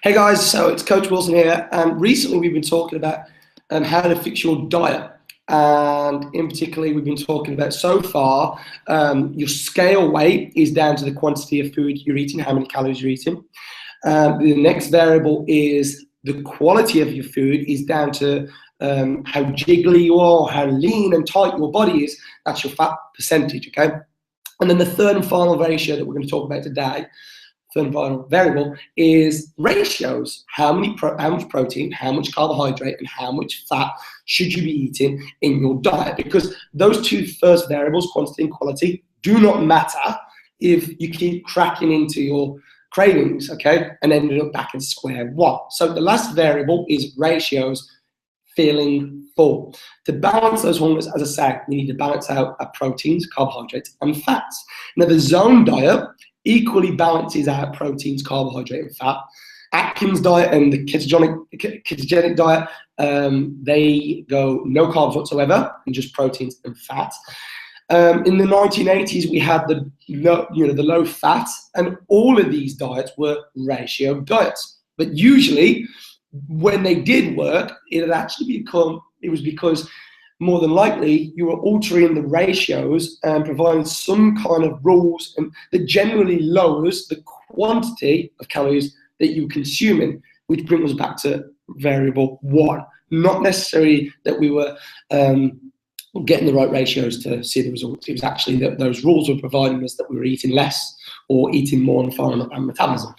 Hey guys, so it's Coach Wilson here, and recently we've been talking about how to fix your diet, and in particular we've been talking about so far your scale weight is down to the quantity of food you're eating, how many calories you're eating. The next variable is the quality of your food is down to how jiggly you are, how lean and tight your body is. That's your fat percentage, okay? And then the third and final ratio that we're going to talk about today, third and final variable, is ratios. How much protein, how much carbohydrate, and how much fat should you be eating in your diet? Because those two first variables, quantity and quality, do not matter if you keep cracking into your cravings, okay, and then you look back at square one. So the last variable is ratios, feeling full. To balance those hormones, as I say, we need to balance out our proteins, carbohydrates, and fats. Now, the zone diet equally balances out proteins, carbohydrate, and fat. Atkins diet and the ketogenic diet, they go no carbs whatsoever, and just proteins and fat. In the 1980s, we had the low fat, and all of these diets were ratio diets. But usually, when they did work, it was because more than likely you were altering the ratios and providing some kind of rules and that generally lowers the quantity of calories that you're consuming, which brings us back to variable one. Not necessarily that we were getting the right ratios to see the results. It was actually that those rules were providing us that we were eating less or eating more and firing up our metabolism,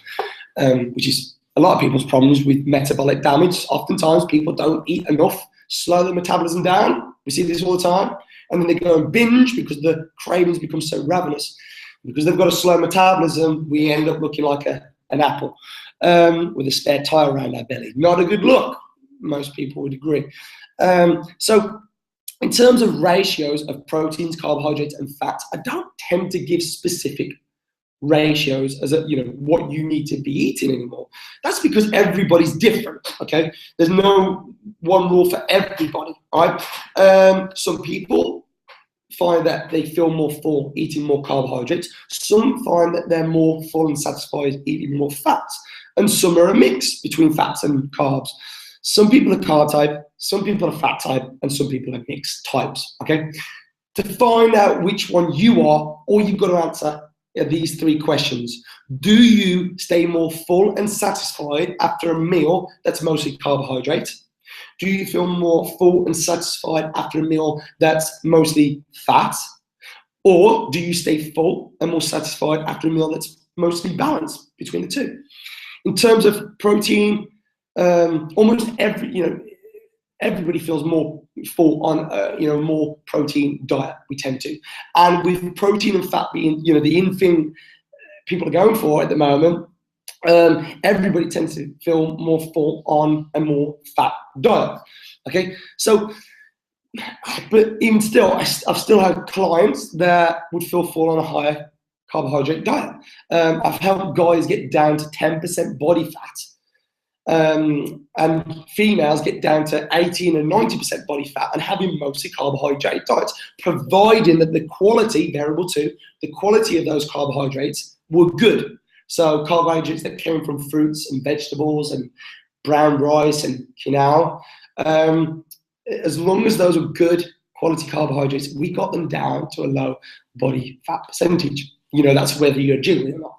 which is a lot of people's problems with metabolic damage. Oftentimes people don't eat enough, slow the metabolism down. We see this all the time. And then they go and binge because the cravings become so ravenous. Because they've got a slow metabolism, we end up looking like an apple with a spare tire around our belly. Not a good look. Most people would agree. So in terms of ratios of proteins, carbohydrates, and fats, I don't tend to give specific ratios as what you need to be eating anymore. That's because everybody's different, okay? There's no one rule for everybody, right? Some people find that they feel more full eating more carbohydrates. Some find that they're more full and satisfied eating more fats. And some are a mix between fats and carbs. Some people are carb type, some people are fat type, and some people are mixed types, okay? To find out which one you are, all you've got to answer these three questions. Do you stay more full and satisfied after a meal that's mostly carbohydrate? Do you feel more full and satisfied after a meal that's mostly fat? Or do you stay full and more satisfied after a meal that's mostly balanced between the two? In terms of protein, almost everybody feels more full on more protein diet. We tend to, and with protein and fat being the in thing people are going for at the moment, everybody tends to feel more full on a more fat diet. Okay, so but even still, I've still had clients that would feel full on a higher carbohydrate diet. I've helped guys get down to 10% body fat. And females get down to 18 and 90% body fat and having mostly carbohydrate diets, providing that the quality, variable two, the quality of those carbohydrates were good. So carbohydrates that came from fruits and vegetables and brown rice and quinoa, as long as those are good quality carbohydrates, we got them down to a low body fat percentage. That's whether you're jiggling or not.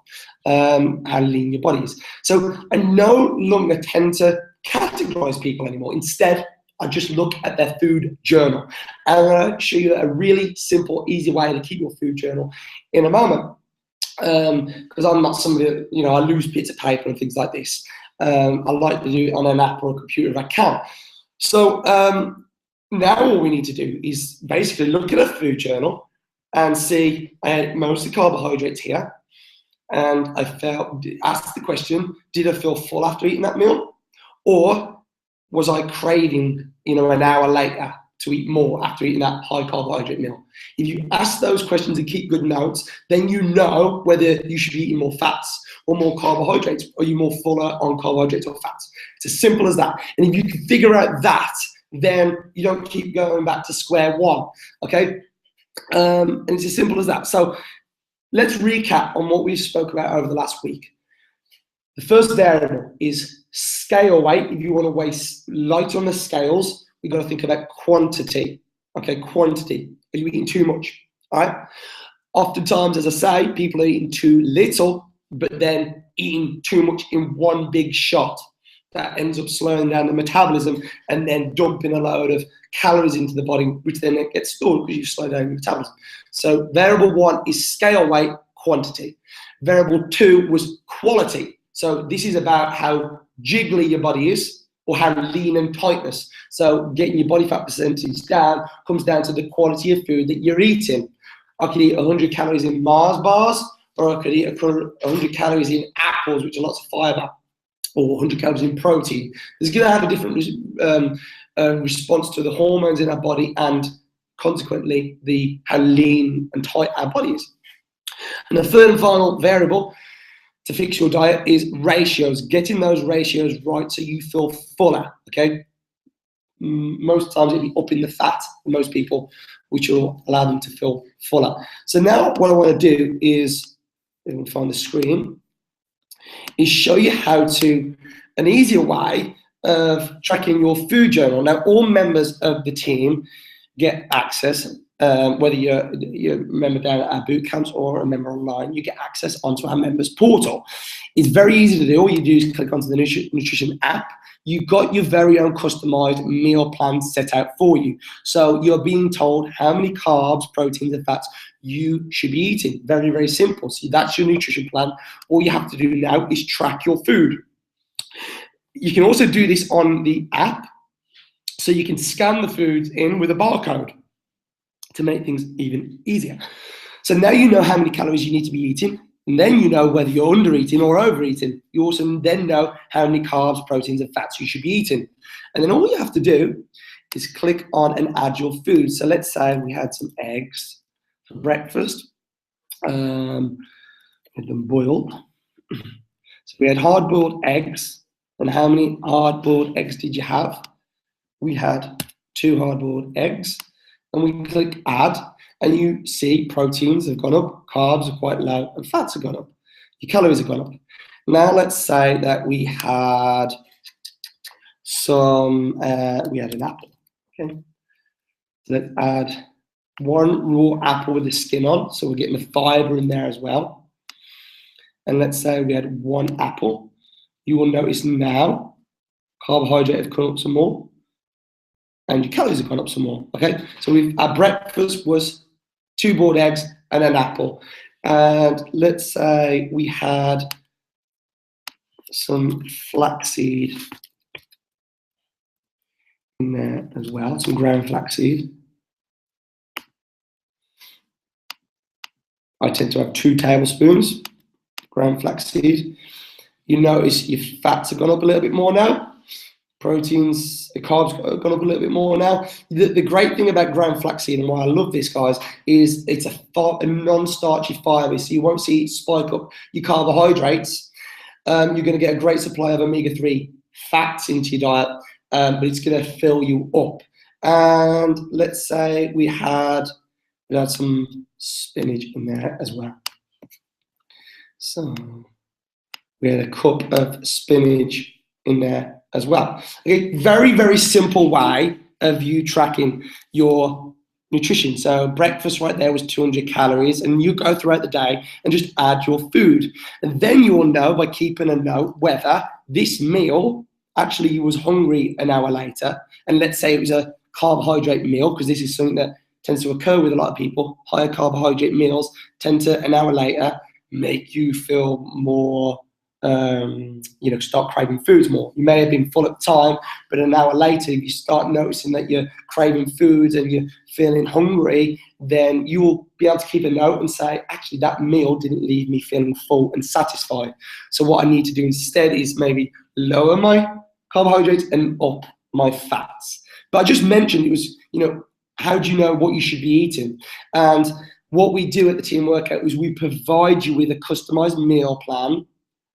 How lean your body is. So I no longer tend to categorize people anymore. Instead, I just look at their food journal. And I'm going to show you a really simple, easy way to keep your food journal in a moment. Because I'm not somebody that, I lose bits of paper and things like this. I like to do it on an app or a computer if I can. So now all we need to do is basically look at a food journal and see I had mostly carbohydrates here. And asked the question, did I feel full after eating that meal? Or was I craving, an hour later to eat more after eating that high carbohydrate meal? If you ask those questions and keep good notes, then you know whether you should be eating more fats or more carbohydrates. Are you more fuller on carbohydrates or fats? It's as simple as that. And if you can figure out that, then you don't keep going back to square one, okay? And it's as simple as that. So let's recap on what we spoke about over the last week. The first variable is scale weight. If you want to weigh light on the scales, we've got to think about quantity. Okay, quantity. Are you eating too much? All right. Oftentimes, as I say, people are eating too little, but then eating too much in one big shot. That ends up slowing down the metabolism and then dumping a load of calories into the body, which then it gets stored because you slow down your metabolism. So variable 1 is scale weight, quantity. Variable 2 was quality. So this is about how jiggly your body is or how lean and tightness. So getting your body fat percentage down comes down to the quality of food that you're eating. I could eat 100 calories in Mars bars, or I could eat 100 calories in apples, which are lots of fiber, or 100 calories in protein. It's going to have a different response to the hormones in our body and consequently how lean and tight our body is. And the third and final variable to fix your diet is ratios, getting those ratios right so you feel fuller, okay? Most times it'll be up in the fat for most people, which will allow them to feel fuller. So now what I want to do is, if we find the screen, is show you how to, an easier way of tracking your food journal. Now, all members of the team get access, whether you're a member down at our boot camps or a member online, you get access onto our members portal. It's very easy to do. All you do is click onto the nutrition app. You've got your very own customized meal plan set out for you. So you're being told how many carbs, proteins, and fats you should be eating. Very, very simple. So that's your nutrition plan. All you have to do now is track your food. You can also do this on the app. So you can scan the foods in with a barcode to make things even easier. So now you know how many calories you need to be eating. And then you know whether you're under eating or overeating. You also then know how many carbs, proteins, and fats you should be eating. And then all you have to do is click on and add your food. So let's say we had some eggs for breakfast. Had them boiled. So we had hard-boiled eggs. And how many hard-boiled eggs did you have? We had 2 hard-boiled eggs. And we click add. And you see proteins have gone up, carbs are quite low, and fats have gone up. Your calories have gone up. Now let's say that we had we had an apple. Okay, so let's add 1 raw apple with the skin on, so we're getting the fiber in there as well. And let's say we had 1 apple. You will notice now carbohydrate have gone up some more, and your calories have gone up some more. Okay, so our breakfast was 2 boiled eggs and an apple. And let's say we had some flaxseed in there as well, some ground flaxseed. I tend to have 2 tablespoons ground flaxseed. You notice your fats have gone up a little bit more now. Proteins, the carbs have gone up a little bit more now. The great thing about ground flaxseed and why I love this, guys, is it's a non-starchy fiber, so you won't see it spike up your carbohydrates. You're going to get a great supply of omega-3 fats into your diet, but it's going to fill you up. And let's say we had some spinach in there as well. So we had a cup of spinach in there as well. Okay, very, very simple way of you tracking your nutrition. So breakfast right there was 200 calories, and you go throughout the day and just add your food. And then you will know by keeping a note whether this meal, actually you was hungry an hour later, and let's say it was a carbohydrate meal, because this is something that tends to occur with a lot of people. Higher carbohydrate meals tend to, an hour later, make you feel more start craving foods more. You may have been full at the time, but an hour later, if you start noticing that you're craving foods and you're feeling hungry, then you will be able to keep a note and say, actually, that meal didn't leave me feeling full and satisfied. So what I need to do instead is maybe lower my carbohydrates and up my fats. But I just mentioned it was, how do you know what you should be eating? And what we do at the Team Workout is we provide you with a customized meal plan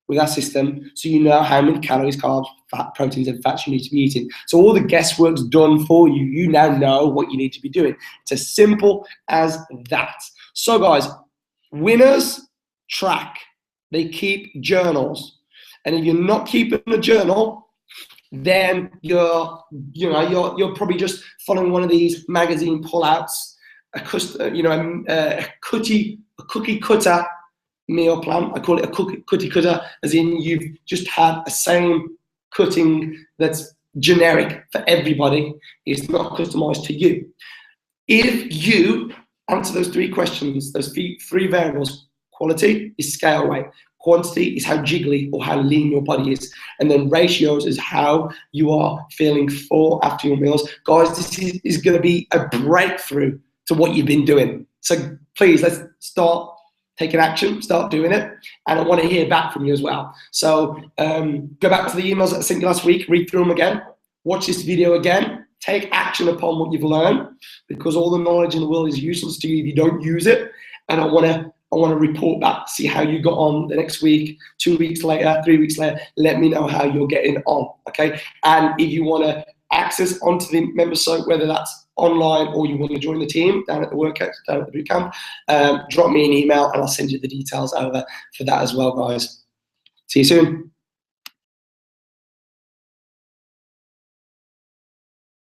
with our system, so you know how many calories, carbs, fat, proteins, and fats you need to be eating. So all the guesswork's done for you. You now know what you need to be doing. It's as simple as that. So guys, winners track. They keep journals. And if you're not keeping a journal, then you're probably just following one of these magazine pullouts, a cookie cutter meal plan. I call it a cookie cutter, as in you've just had a same cutting that's generic for everybody. It's not customized to you. If you answer those three questions, those three variables: quality is scale weight, quantity is how jiggly or how lean your body is, and then ratios is how you are feeling full after your meals. Guys, this is going to be a breakthrough to what you've been doing. So please, let's start taking action, start doing it, and I want to hear back from you as well. So go back to the emails that I sent you last week, read through them again, watch this video again, take action upon what you've learned, because all the knowledge in the world is useless to you if you don't use it. And I want to report back, see how you got on the next week, 2 weeks later, 3 weeks later. Let me know how you're getting on, okay? And if you want to access onto the member site, whether that's online or you want to join the team down at the workout, down at the boot camp, drop me an email and I'll send you the details over for that as well, guys. See you soon.